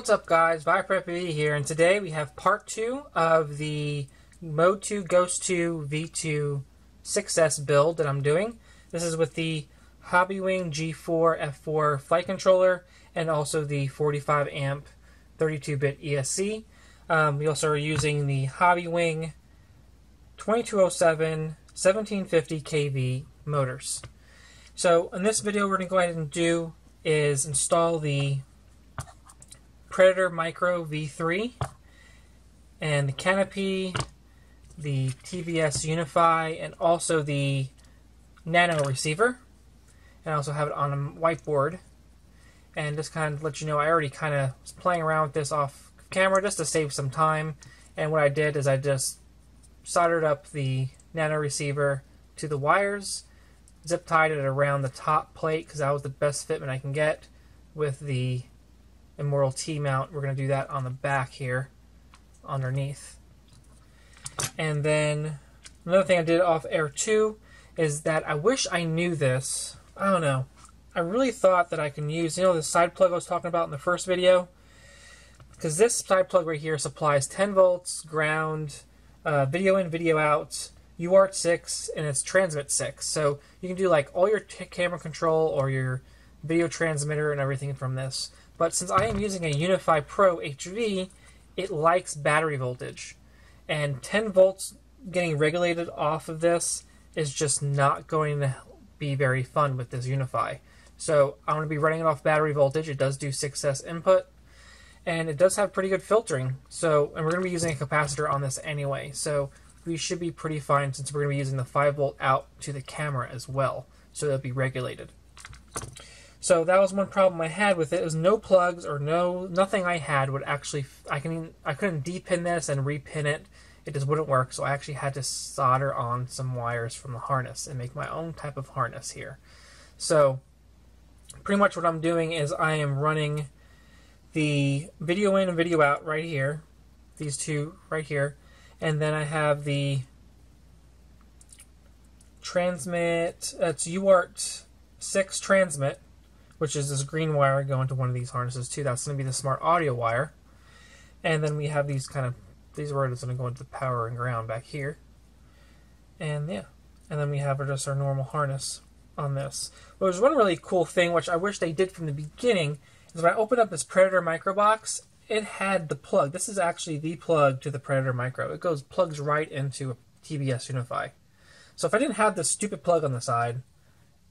What's up guys, ViperPV here, and today we have part 2 of the Mode 2 Ghost 2 V2 6S build that I'm doing. This is with the Hobbywing G4 F4 flight controller and also the 45 amp 32-bit ESC. We also are using the Hobbywing 2207 1750 kV motors. So in this video we're going to go ahead and do is install the Predator Micro V3 and the canopy, the TVS Unify, and also the Nano receiver. And I also have it on a whiteboard. And just kind of let you know, I already kind of was playing around with this off camera just to save some time. And what I did is I just soldered up the Nano receiver to the wires, zip tied it around the top plate because that was the best fitment I can get with the Immortal T mount. We're going to do that on the back here underneath. And then another thing I did off air too is that I wish I knew this. I don't know. I really thought that I can use, the side plug I was talking about in the first video, because this side plug right here supplies 10 volts, ground, video in, video out, UART 6, and it's transmit 6. So you can do like all your camera control or your video transmitter and everything from this. But since I am using a Unify Pro HV, it likes battery voltage. And 10 volts getting regulated off of this is just not going to be very fun with this Unify. So I'm going to be running it off battery voltage. It does do 6S input. And it does have pretty good filtering. And we're going to be using a capacitor on this anyway. So we should be pretty fine since we're going to be using the 5 volt out to the camera as well. So it'll be regulated. So that was one problem I had with it. It was no plugs or nothing I had would actually, I couldn't depin this and repin it. It just wouldn't work. So I actually had to solder on some wires from the harness and make my own type of harness here. So pretty much what I'm doing is I am running the video in and video out right here. These two right here. And then I have the transmit, it's UART 6 transmit, which is this green wire going to one of these harnesses too. That's going to be the smart audio wire. And then we have these these wires going to go into the power and ground back here. And yeah. And then we have just our normal harness on this. But there's one really cool thing, which I wish they did from the beginning, is when I opened up this Predator Micro box, it had the plug. This is actually the plug to the Predator Micro. It plugs right into a TVS Unify. So if I didn't have this stupid plug on the side,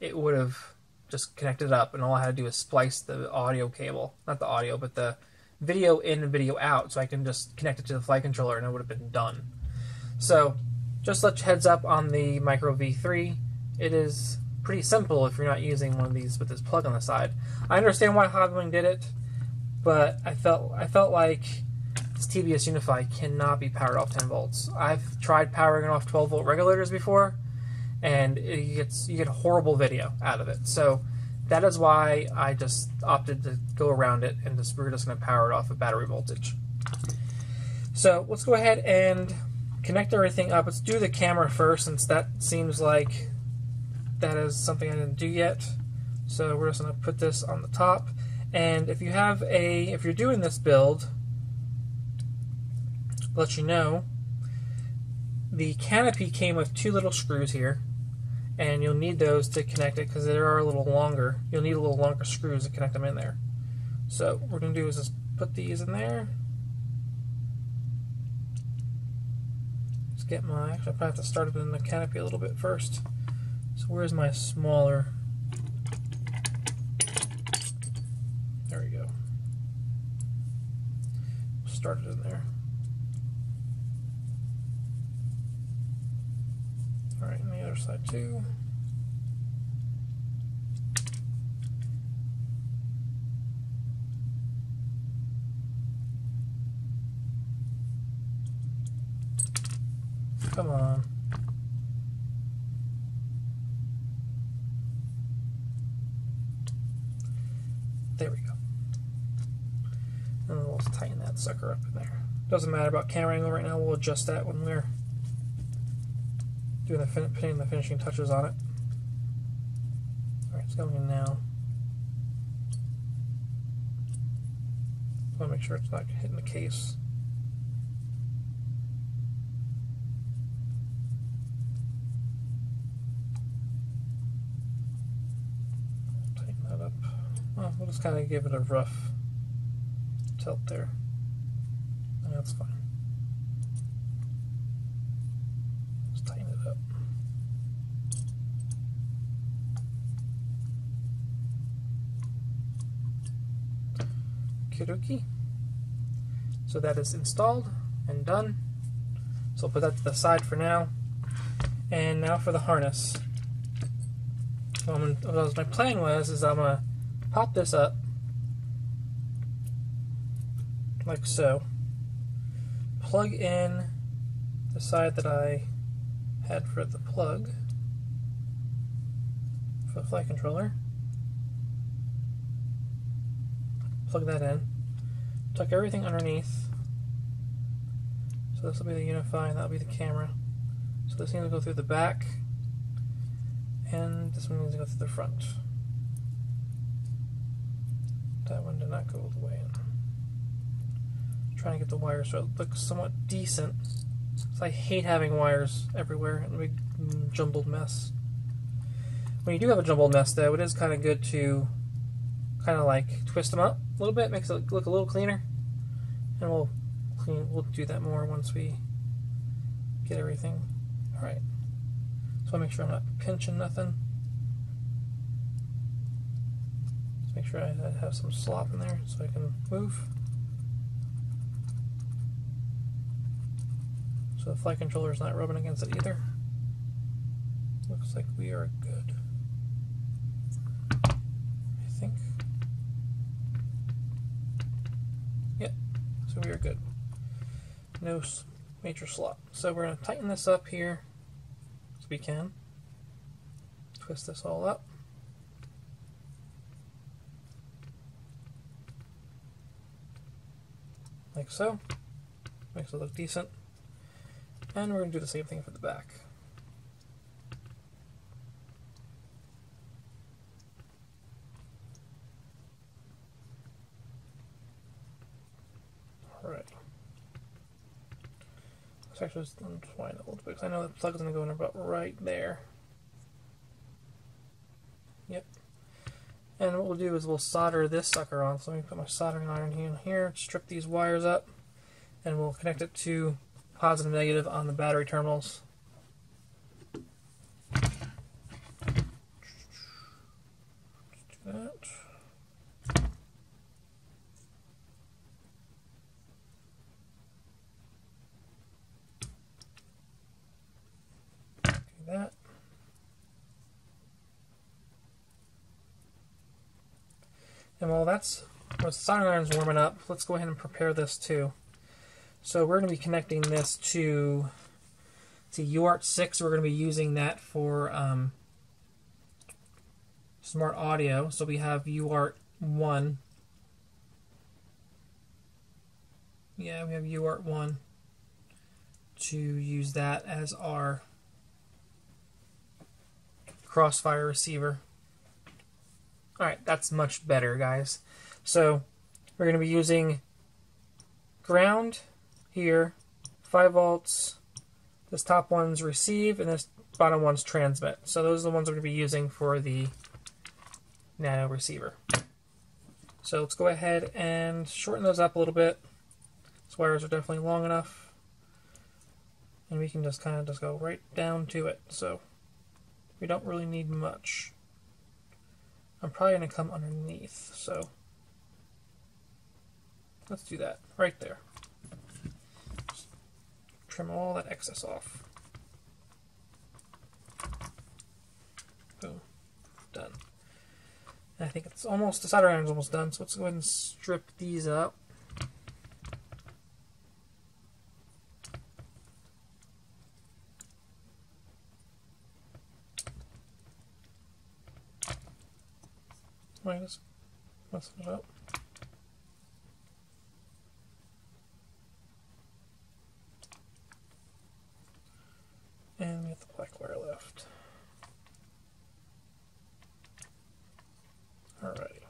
it would have just connected up, and all I had to do is splice the audio cable, not the audio, but the video in and video out, so I can just connect it to the flight controller and it would have been done. So just let you heads up on the Micro V3. It is pretty simple if you're not using one of these with this plug on the side. I understand why Hobbywing did it, but I felt like this TVS Unify cannot be powered off 10 volts. I've tried powering it off 12 volt regulators before, and you get horrible video out of it. So that is why I just opted to go around it, and we're just going to power it off of battery voltage. So let's go ahead and connect everything up. Let's do the camera first, since that seems like that is something I didn't do yet. So we're just going to put this on the top. And if you're doing this build, I'll let you know, the canopy came with 2 little screws here. And you'll need those to connect it because they are a little longer. You'll need a little longer screws to connect them in there. So what we're going to do is just put these in there. Let's get actually I probably have to start it in the canopy a little bit first. So where's my smaller? There we go. Start it in there. Alright, and the other side too. Come on. There we go. And we'll tighten that sucker up in there. Doesn't matter about camera angle right now, we'll adjust that when we're doing putting the finishing touches on it. Alright, it's going in now. want to make sure it's not hitting the case. Tighten that up. Well, we'll just kind of give it a rough tilt there. And that's fine. Just tighten it up. Okie-dokie. So that is installed and done. So I'll put that to the side for now. And now for the harness. So my plan was I'm going to pop this up like so. Plug in the side that I had for the plug for the flight controller. Plug that in. Tuck everything underneath. So this will be the Unify and that'll be the camera. So this needs to go through the back and this one needs to go through the front. That one did not go all the way in. Trying to get the wires so it looks somewhat decent. So I hate having wires everywhere in a big jumbled mess. When you do have a jumbled mess though, it is kind of good to kind of like twist them up a little bit, makes it look a little cleaner. And we'll do that more once we get everything. Alright. So I'll make sure I'm not pinching nothing. Just make sure I have some slop in there so I can move. So the flight controller is not rubbing against it either. Looks like we are good. I think. Yep, so we are good. No major slop. So we're going to tighten this up here as we can. Twist this all up. Like so. Makes it look decent. And we're going to do the same thing for the back. Alright. Let's actually just unwind it a little bit because I know the plug's going to go in about right there. Yep. And what we'll do is we'll solder this sucker on. So let me put my soldering iron in here, strip these wires up, and we'll connect it to positive and negative on the battery terminals. Let's do that. Do that. And while the soldering iron's warming up, let's go ahead and prepare this too. So we're going to be connecting this to UART 6. We're going to be using that for smart audio. So we have UART 1. Yeah, we have UART 1 to use that as our Crossfire receiver. Alright, that's much better, guys. So we're going to be using ground here, 5 volts, this top one's receive, and this bottom one's transmit. So those are the ones we're going to be using for the nano receiver. So let's go ahead and shorten those up a little bit. These wires are definitely long enough. And we can just kind of just go right down to it. So we don't really need much. I'm probably going to come underneath, so let's do that right there. Trim all that excess off. Boom. Done. And I think it's almost, the soldering iron's almost done, so let's go ahead and strip these up. Wait, just messing it up. And we have the black wire left. Alrighty.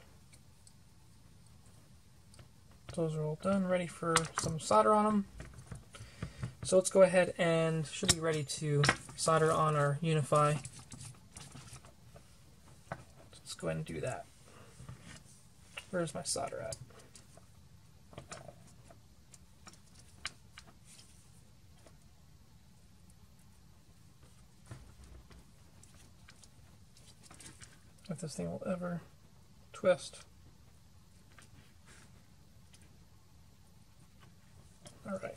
Those are all done, ready for some solder on them. So let's go ahead and should be ready to solder on our UniFi. Let's go ahead and do that. Where's my solder at? If this thing will ever twist. All right.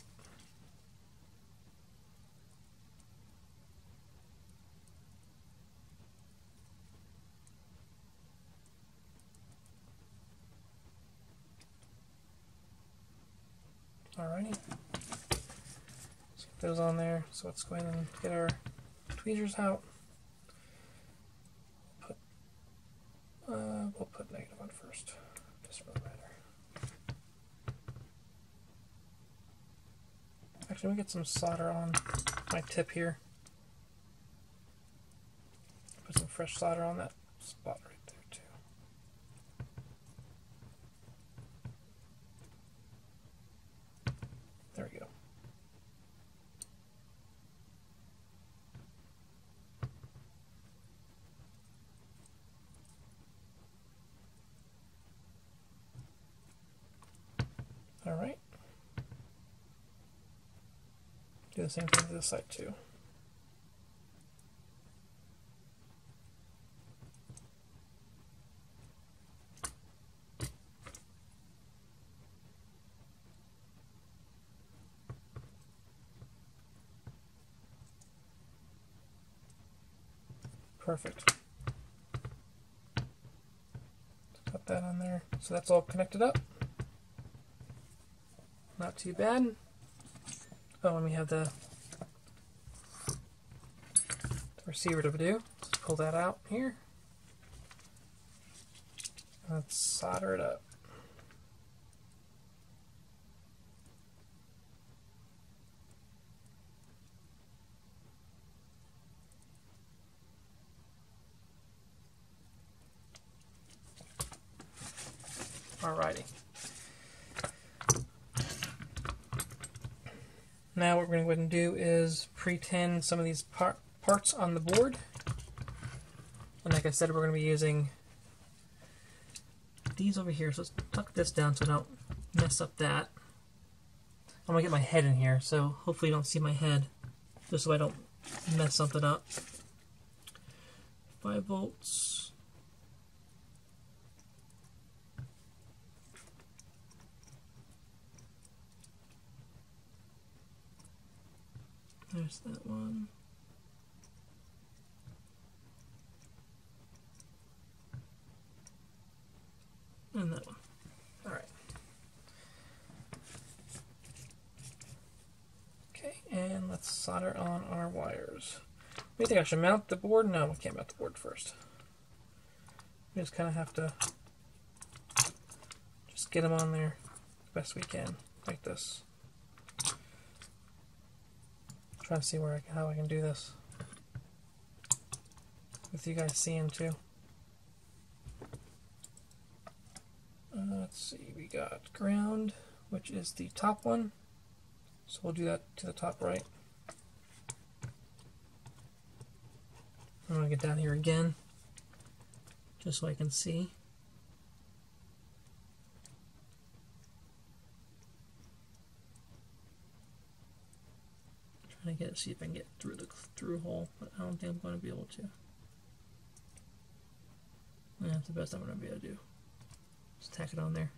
Alrighty. Let's get those on there. So let's go ahead and get our tweezers out. We'll put negative on first, just for the matter. Actually, we get some solder on my tip here. Put some fresh solder on that spot right there too. There we go. All right. Do the same thing to this side too. Perfect. Put that on there. So that's all connected up. Not too bad. Oh, and we have the receiver to do. Let's pull that out here. Let's solder it up. Alrighty. Now what we're going to go ahead and do is pre-tin some of these parts on the board. And like I said, we're going to be using these over here. So let's tuck this down so I don't mess up that. I'm going to get my head in here, so hopefully you don't see my head, just so I don't mess something up. 5 volts. There's that one. And that one. Alright. Okay, and let's solder on our wires. Do you think I should mount the board? No, we can't mount the board first. We just kind of have to just get them on there the best we can, like this. Trying to see where how I can do this with you guys seeing too. Let's see, we got ground, which is the top one, so we'll do that to the top right. I'm going to get down here again just so I can see. Trying to see if I can get through the through hole, but I don't think I'm going to be able to. That's the best I'm going to be able to do. Just tack it on there.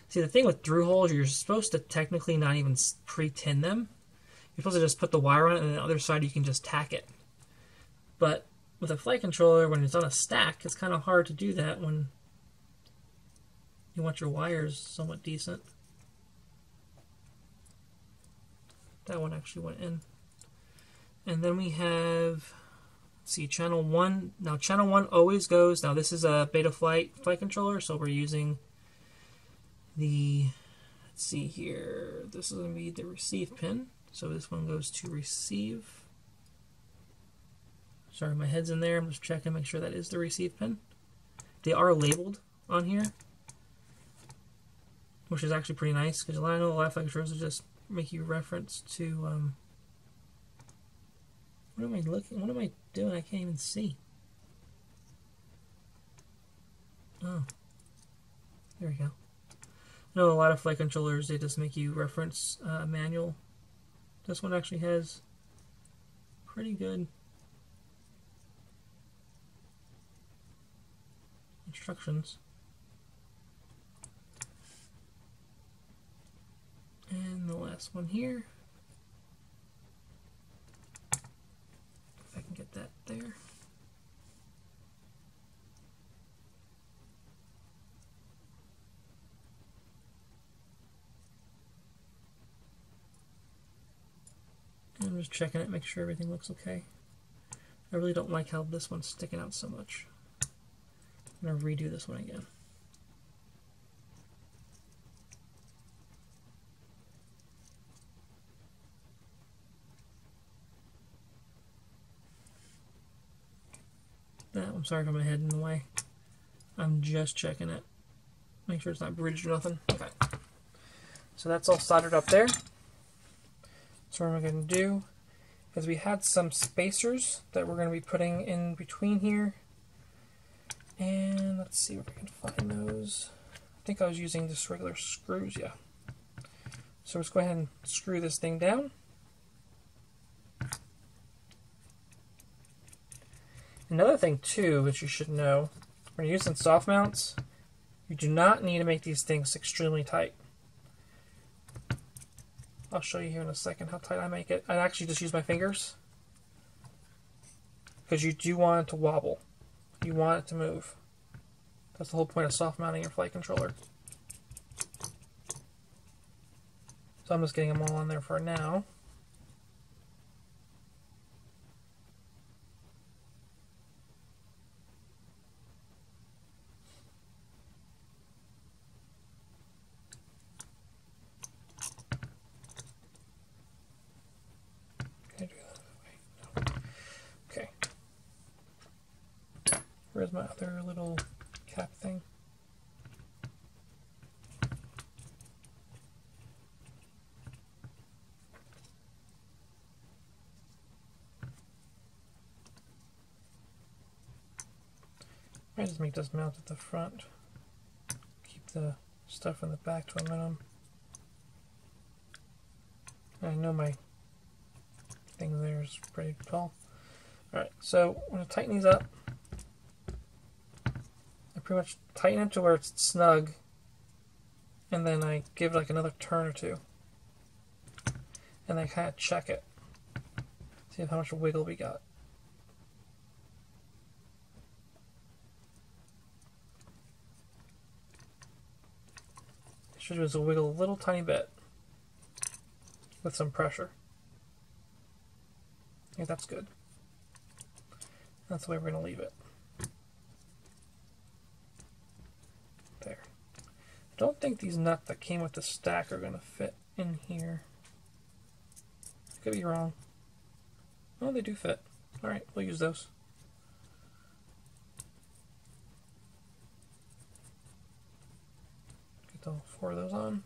See, the thing with through holes, you're supposed to technically not even pre-tin them. You're supposed to just put the wire on it, and on the other side you can just tack it. But with a flight controller, when it's on a stack, it's kind of hard to do that when you want your wires somewhat decent. That one actually went in. And then we have, let's see, channel 1. Now channel 1 always goes, now this is a Betaflight flight controller, so we're using the, let's see here, this is going to be the receive pin. So this one goes to receive. Sorry, my head's in there. I'm just checking, make sure that is the receive pin. They are labeled on here. which is actually pretty nice because a lot of the live flight controllers will just make you reference to. What am I looking? What am I doing? I can't even see. Oh, there we go. I know a lot of flight controllers, they just make you reference a manual. This one actually has pretty good instructions. And the last one here. If I can get that there. I'm just checking it, make sure everything looks okay. I really don't like how this one's sticking out so much. I'm going to redo this one again. I'm sorry for my head in the way. I'm just checking it. Make sure it's not bridged or nothing. Okay. So that's all soldered up there. So what we're going to do is we had some spacers that we're going to be putting in between here. And let's see if we can find those. I think I was using just regular screws, yeah. So let's go ahead and screw this thing down. Another thing too that you should know, when you're using soft mounts, you do not need to make these things extremely tight. I'll show you here in a second how tight I make it. I actually just use my fingers because you do want it to wobble. You want it to move. That's the whole point of soft mounting your flight controller. So I'm just getting them all on there for now. Okay. Where's my other little cap thing? I just make this mount at the front. Keep the stuff in the back to a minimum. I know my thing there is pretty tall. Alright, so I'm going to tighten these up. I pretty much tighten it to where it's snug, and then I give it like another turn or two. And I kind of check it. See how much wiggle we got. Should just wiggle a little tiny bit with some pressure. I think that's good. That's the way we're going to leave it. There. I don't think these nuts that came with the stack are going to fit in here. Could be wrong. Oh, they do fit. Alright, we'll use those. Get all 4 of those on.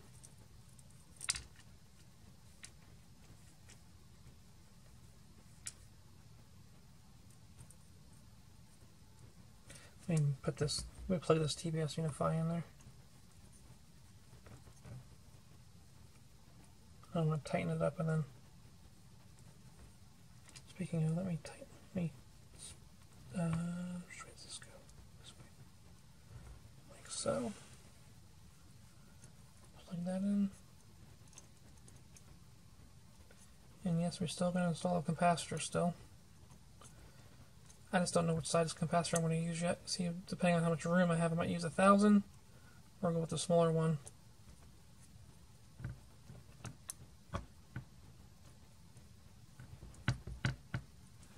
Let me put this, let me plug this TBS Unify in there. I'm going to tighten it up and then, speaking of, let me tighten, which way does this go? This way. Like so. Plug that in. And yes, we're still going to install a capacitor still. I just don't know which size capacitor I'm going to use yet. See, depending on how much room I have, I might use 1,000 or go with the smaller one.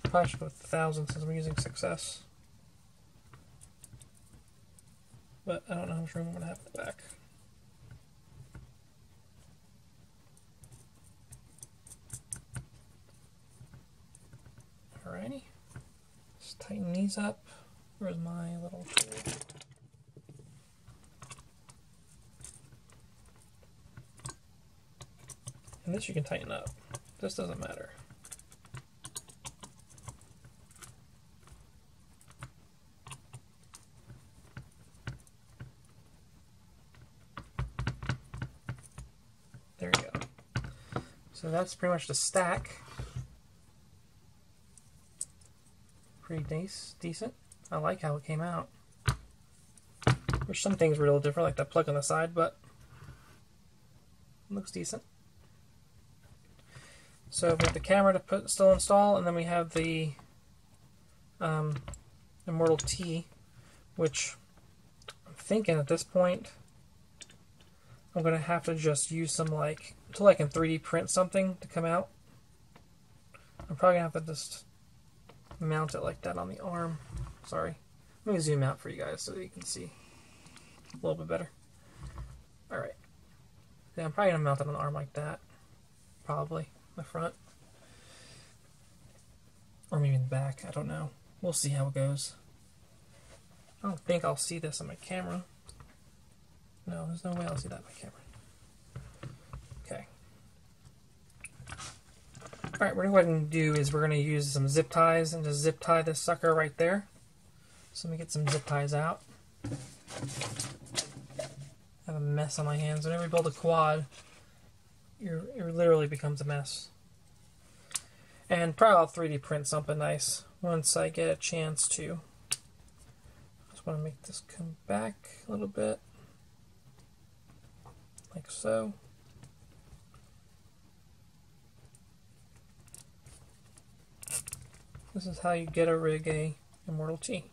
Probably should go with 1,000 since I'm using 6S. But I don't know how much room I'm going to have in the back. Alrighty. Let's tighten these up. Where's my little tool? And this you can tighten up. This doesn't matter. There you go. So that's pretty much the stack. Pretty nice, decent. I like how it came out. There's some things were a little different, like that plug on the side, but it looks decent. So we have the camera to still install, and then we have the Immortal T, which I'm thinking at this point I'm going to have to just use some until I can 3D print something to come out. I'm probably going to have to just mount it like that on the arm. Sorry. Let me zoom out for you guys so that you can see a little bit better. Alright. Yeah, I'm probably going to mount it on the arm like that. Probably. The front. Or maybe in the back. I don't know. We'll see how it goes. I don't think I'll see this on my camera. No, there's no way I'll see that on my camera. Okay. Alright, what we're going to do is we're going to use some zip ties and just zip tie this sucker right there. So let me get some zip ties out. I have a mess on my hands. Whenever you build a quad, it literally becomes a mess. And probably I'll 3D print something nice once I get a chance to. Just want to make this come back a little bit. Like so. This is how you get a rig a Immortal T.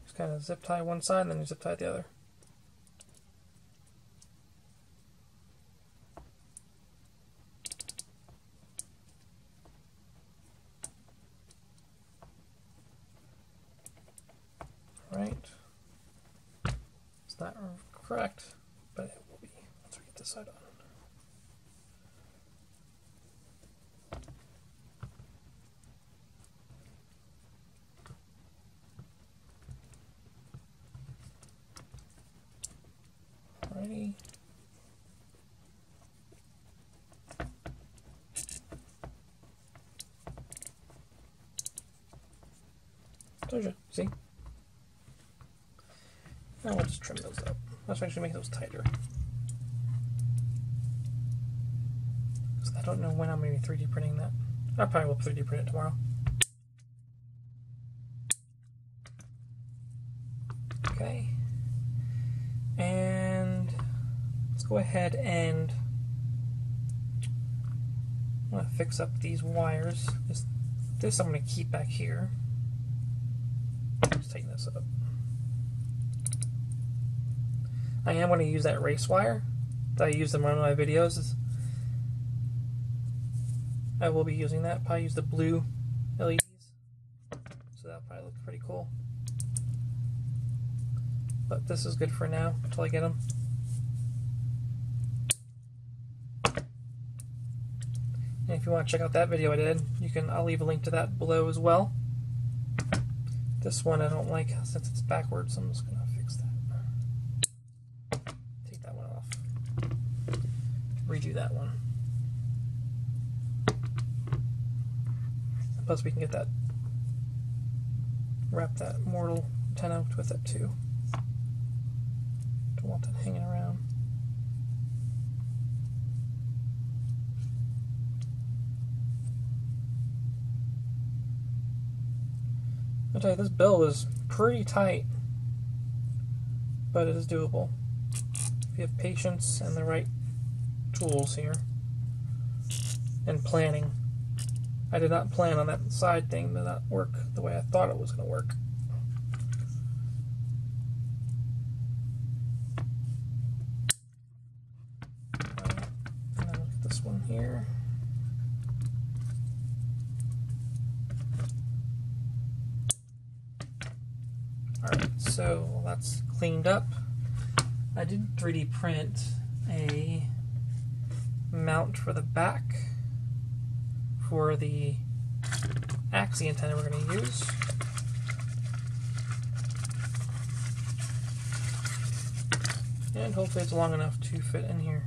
Just kind of zip tie one side and then you zip tie the other. Right. It's not correct, but it will be once we get this side on. Alrighty. Told you, see? Now we'll just trim those up. Let's actually make those tighter. I don't know when I'm going to be 3D printing that. I probably will 3D print it tomorrow. Okay. And let's go ahead and I'm going to fix up these wires. This I'm going to keep back here. Let's tighten this up. I am going to use that race wire that I use in one of my videos. I will be using that. Probably use the blue LEDs. So that'll probably look pretty cool. But this is good for now until I get them. And if you want to check out that video I did, I'll leave a link to that below as well. This one I don't like since it's backwards, so I'm just going to fix that. Take that one off. Redo that one. Plus we can get that, wrap that Immortal antenna with it too. Don't want that hanging around. I'll tell you, this build is pretty tight, but it is doable if you have patience and the right tools here and planning. I did not plan on that side thing to not work the way I thought it was going to work. And then look at this one here. Alright, so that's cleaned up. I did 3D print a mount for the back for the AXI antenna we're going to use. And hopefully it's long enough to fit in here.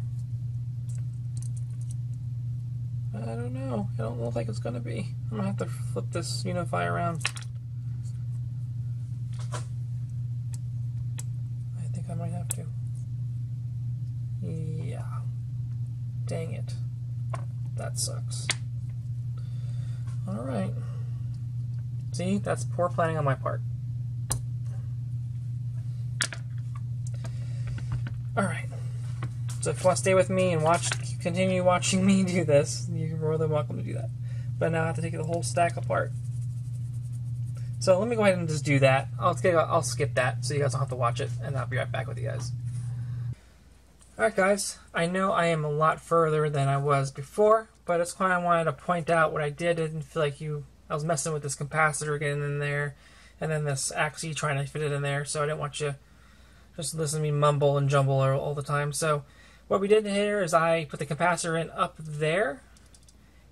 I don't know. I don't look like it's going to be. I'm going to have to flip this Unify around. I think I might have to. Yeah. Dang it. That sucks. Alright. See, that's poor planning on my part. Alright. So if you want to stay with me and continue watching me do this, you're more than welcome to do that. But now I have to take the whole stack apart. So let me go ahead and just do that. I'll skip that so you guys don't have to watch it, and I'll be right back with you guys. Alright guys, I know I am a lot further than I was before, but it's kind of wanted to point out what I did. I didn't feel like I was messing with this capacitor getting in there, and then this Axie trying to fit it in there, so I didn't want you just listen to me mumble and jumble all the time. So what we did here is I put the capacitor in up there,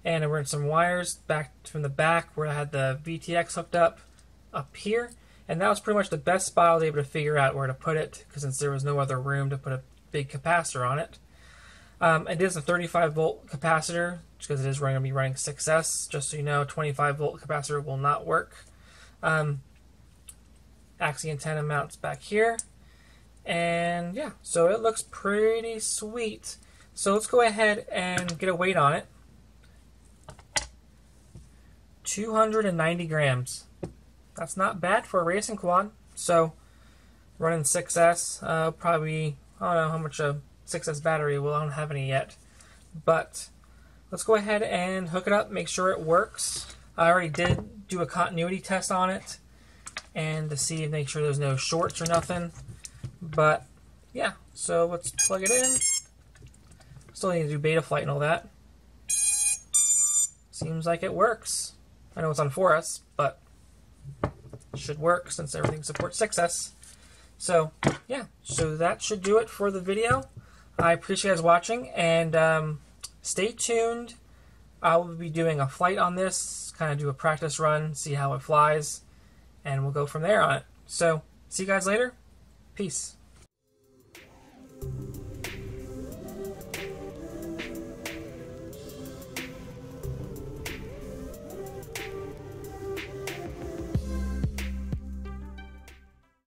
and I ran some wires back from the back where I had the VTX hooked up here, and that was pretty much the best spot I was able to figure out where to put it, because since there was no other room to put a big capacitor on it. It is a 35 volt capacitor because it is going to be running 6S. Just so you know, 25 volt capacitor will not work. Axie antenna mounts back here, and yeah, so it looks pretty sweet. So let's go ahead and get a weight on it. 290 grams. That's not bad for a racing quad. So running 6S, probably, I don't know how much a 6S battery will. I don't have any yet. But let's go ahead and hook it up, make sure it works. I already did do a continuity test on it and to see, make sure there's no shorts or nothing. But yeah, so let's plug it in. Still need to do beta flight and all that. Seems like it works. I know it's on 4S, but it should work since everything supports 6S. So yeah, so that should do it for the video. I appreciate you guys watching, and stay tuned. I will be doing a flight on this, kind of do a practice run, see how it flies, and we'll go from there on it. So see you guys later. Peace.